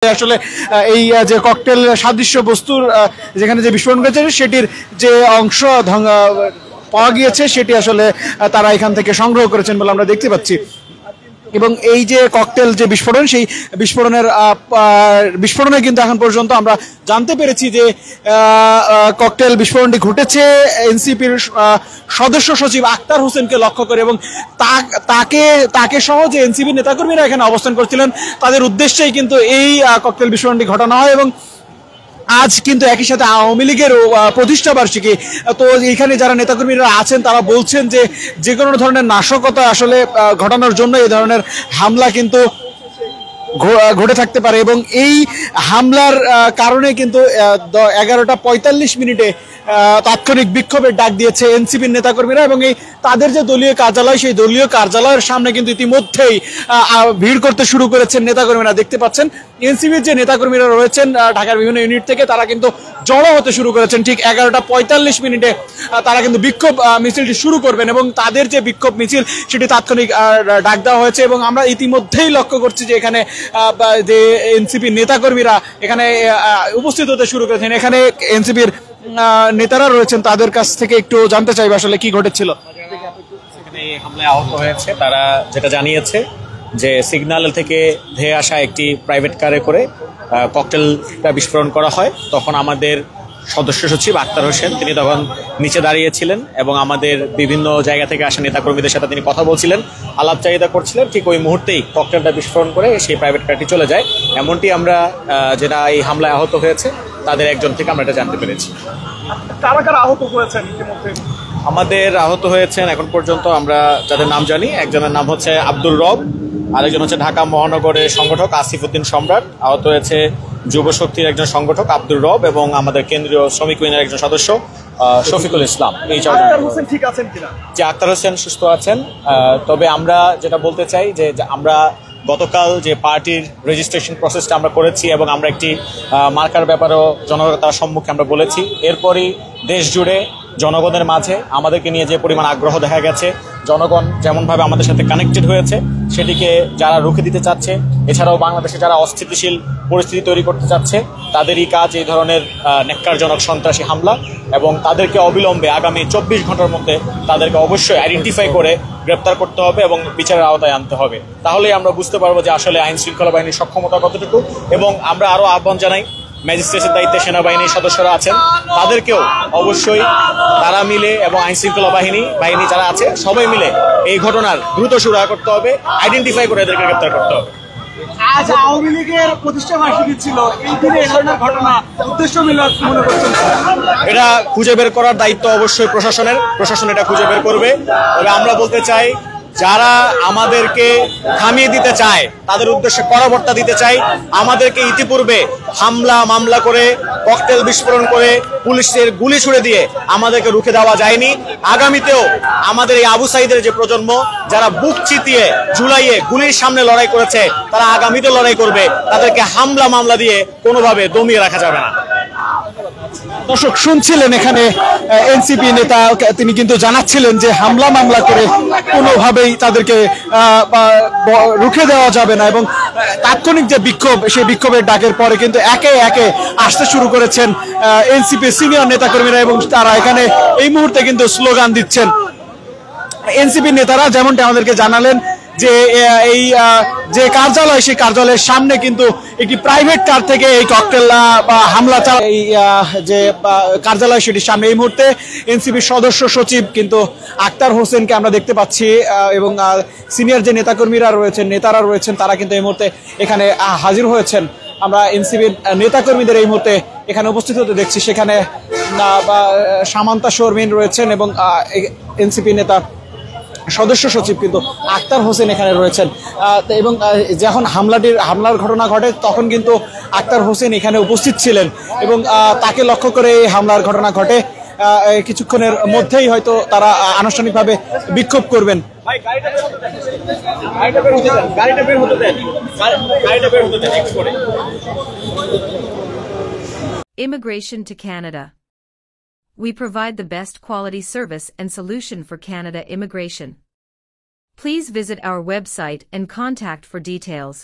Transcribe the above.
আসলে এই যে ককটেল সাদৃশ্য বস্তুর যেখানে যে বিস্ফোরণ হয়েছে সেটির যে অংশ পাওয়া গিয়েছে সেটি আসলে তারা এখান থেকে সংগ্রহ করেছেন বলে আমরা দেখতে পাচ্ছি। এবং এই যে ককটেল যে বিস্ফোরণ, সেই বিস্ফোরণে কিন্তু এখন পর্যন্ত আমরা জানতে পেরেছি যে ককটেল বিস্ফোরণটি ঘটেছে এনসিপির সদস্য সচিব আক্তার হোসেনকে লক্ষ্য করে, এবং তাকে সহ যে এনসিপির নেতাকর্মীরা এখানে অবস্থান করছিলেন তাদের উদ্দেশ্যেই কিন্তু এই ককটেল বিস্ফোরণটি ঘটানো হয়। এবং আজ কিন্তু একই সাথে আওয়ামী লীগের প্রতিষ্ঠা বার্ষিকী। তো এখানে যারা নেতাকর্মীরা আছেন তারা বলছেন যে যে কোনো ধরনের নাশকতা আসলে ঘটানোর জন্য এই ধরনের হামলা কিন্তু ঘটে থাকতে পারে, এবং এই হামলার কারণে কিন্তু 11:45 তাৎক্ষণিক বিক্ষোভের ডাক দিয়েছে এনসিপির নেতাকর্মীরা। এবং এই তাদের যে দলীয় কার্যালয়, সেই দলীয় কার্যালয়ের সামনে কিন্তু ইতিমধ্যেই ভিড় করতে শুরু করেছেন নেতাকর্মীরা। দেখতে পাচ্ছেন এনসিপির যে নেতাকর্মীরা রয়েছেন ঢাকার বিভিন্ন ইউনিট থেকে, তারা কিন্তু জড়ো হতে শুরু করেছেন। ঠিক 11:45 তারা কিন্তু বিক্ষোভ মিছিলটি শুরু করবেন, এবং তাদের যে বিক্ষোভ মিছিল সেটি তাৎক্ষণিক ডাক দেওয়া হয়েছে। এবং আমরা ইতিমধ্যেই লক্ষ্য করছি যে এখানে যে এনসিপির নেতাকর্মীরা এখানে উপস্থিত হতে শুরু করেছেন। এখানে এনসিপির নেতারা রয়েছেন, তাদের কাছ থেকে একটু জানতে চাইবে আসলে কি ঘটেছিল। এখানে হামলায় আহত হয়েছে তারা যেটা জানিয়েছে যে সিগন্যাল থেকে ধেয়ে আসা একটি প্রাইভেট কারে করে ককটেলটা বিস্ফোরণ করা হয়। তখন আমাদের সদস্য সচিব আক্তার হোসেন তিনি তখন নিচে দাঁড়িয়েছিলেন এবং আমাদের বিভিন্ন জায়গা থেকে আসা নেতাকর্মীদের সাথে তিনি কথা বলছিলেন, আলাপচারিতা করছিলেন। ঠিক ওই মুহূর্তেই ককটেলটা বিস্ফোরণ করে সেই প্রাইভেট কারটি চলে যায়। এমনটি আমরা যেটা এই হামলায় আহত হয়েছে তাদের একজন থেকে আমরা এটা জানতে পেরেছি। কারা কারা আহত হয়েছেন? আমাদের আহত হয়েছেন এখন পর্যন্ত আমরা যাদের নাম জানি, একজনের নাম হচ্ছে আব্দুর রব, আরেকজন হচ্ছে ঢাকা মহানগরের সংগঠক আসিফ উদ্দিন সম্রাট, আহত হয়েছে যুব শক্তির একজন সংগঠক আব্দুর রব এবং আমাদের কেন্দ্রীয় শ্রমিক ইউনিয়নের একজন সদস্য শফিকুল ইসলাম। এই চারজন ঠিক আছেন কিনা? যে আক্তার হোসেন সুস্থ আছেন। তবে আমরা যেটা বলতে চাই যে আমরা গতকাল যে পার্টির রেজিস্ট্রেশন প্রসেসটা আমরা করেছি এবং আমরা একটি মার্কার ব্যাপারেও জনতার সম্মুখে আমরা বলেছি, এরপরই দেশ জুড়ে জনগণের মাঝে আমাদেরকে নিয়ে যে পরিমাণ আগ্রহ দেখা গেছে, জনগণ যেমনভাবে আমাদের সাথে কানেক্টেড হয়েছে সেটিকে যারা রুখে দিতে চাচ্ছে, এছাড়াও বাংলাদেশে যারা অস্থিতিশীল পরিস্থিতি তৈরি করতে চাচ্ছে তাদেরই কাজ এই ধরনের ন্যাক্কারজনক সন্ত্রাসী হামলা, এবং তাদেরকে অবিলম্বে আগামী 24 ঘন্টার মধ্যে তাদেরকে অবশ্যই আইডেন্টিফাই করে গ্রেপ্তার করতে হবে এবং বিচারের আওতায় আনতে হবে। তাহলেই আমরা বুঝতে পারবো যে আসলে আইন শৃঙ্খলা বাহিনীর সক্ষমতা কতটুকু। এবং আমরা আরও আহ্বান জানাই, ম্যাজিস্ট্রেটের দায়িত্বে সেনাবাহিনীর সদস্যরা আছেন, তাদেরকেও অবশ্যই তারা মিলে এবং আইন শৃঙ্খলা বাহিনী যারা আছে সবাই মিলে এই ঘটনার দ্রুত সুরাহা করতে হবে, আইডেন্টিফাই করে এদেরকে গ্রেপ্তার করতে হবে। আজ আওয়ামী লীগের প্রতিষ্ঠা বার্ষিকী ছিল, এই দিনে এই ধরনের ঘটনা উদ্দেশ্যমূলক মনে করছেন? এটা খুঁজে বের করার দায়িত্ব অবশ্যই প্রশাসনের, প্রশাসন এটা খুঁজে বের করবে। তবে আমরা বলতে চাই যারা আমাদেরকে থামিয়ে দিতে চায় তাদের উদ্দেশ্যে কড়াবার্তা দিতে চাই। আমাদেরকে ইতিপূর্বে মামলা করে ককটেল বিস্ফোরণ করে পুলিশের গুলি ছুড়ে দিয়ে আমাদেরকে রুখে দেওয়া যায়নি। আগামীতেও আমাদের এই আবু সাইদের যে প্রজন্ম যারা বুক চিতিয়ে জুলাইয়ে গুলির সামনে লড়াই করেছে তারা আগামীতে লড়াই করবে। তাদেরকে মামলা দিয়ে কোনোভাবে দমিয়ে রাখা যাবে না। দর্শক শুনছিলেন এখানে এনসিপি নেতা, তিনি কিন্তু জানাচ্ছিলেন যে মামলা করে কোনোভাবেই তাদেরকে রুখে দেওয়া যাবে না। এবং তাৎক্ষণিক যে বিক্ষোভ, সেই বিক্ষোভের ডাকের পরে কিন্তু একে একে আসতে শুরু করেছেন এনসিপি সিনিয়র নেতাকর্মীরা, এবং তারা এখানে এই মুহূর্তে কিন্তু স্লোগান দিচ্ছেন। এনসিপি নেতারা যেমনটা আমাদেরকে জানালেন যে এই যে কার্যালয়, সেই কার্যালয়ের সামনে কিন্তু একটি প্রাইভেট কার থেকে এই ককটেল হামলা এই যে কার্যালয় সেটির সামনে এই মুহূর্তে এনসিপির সদস্য সচিব কিন্তু আক্তার হোসেনকে আমরা দেখতে পাচ্ছি, এবং সিনিয়র যে নেতারা রয়েছেন তারা কিন্তু এই মুহূর্তে এখানে হাজির হয়েছেন। আমরা এনসিপির নেতাকর্মীদের এই মুহূর্তে এখানে উপস্থিত হতে দেখছি। সেখানে সামান্তা শর্মিন রয়েছেন এবং এনসিপি নেতা সদস্য সচিব কিন্তু আক্তার হোসেন এখানে রয়েছেন। এবং যখন হামলার ঘটনা ঘটে তখন কিন্তু আক্তার হোসেন এখানে উপস্থিত ছিলেন, এবং তাকে লক্ষ্য করে এই হামলার ঘটনা ঘটে। কিছুক্ষণের মধ্যেই হয়তো তারা আনুষ্ঠানিকভাবে বিক্ষোভ করবেন। Immigration to Canada. We provide the best quality service and solution for Canada immigration. Please visit our website and contact for details.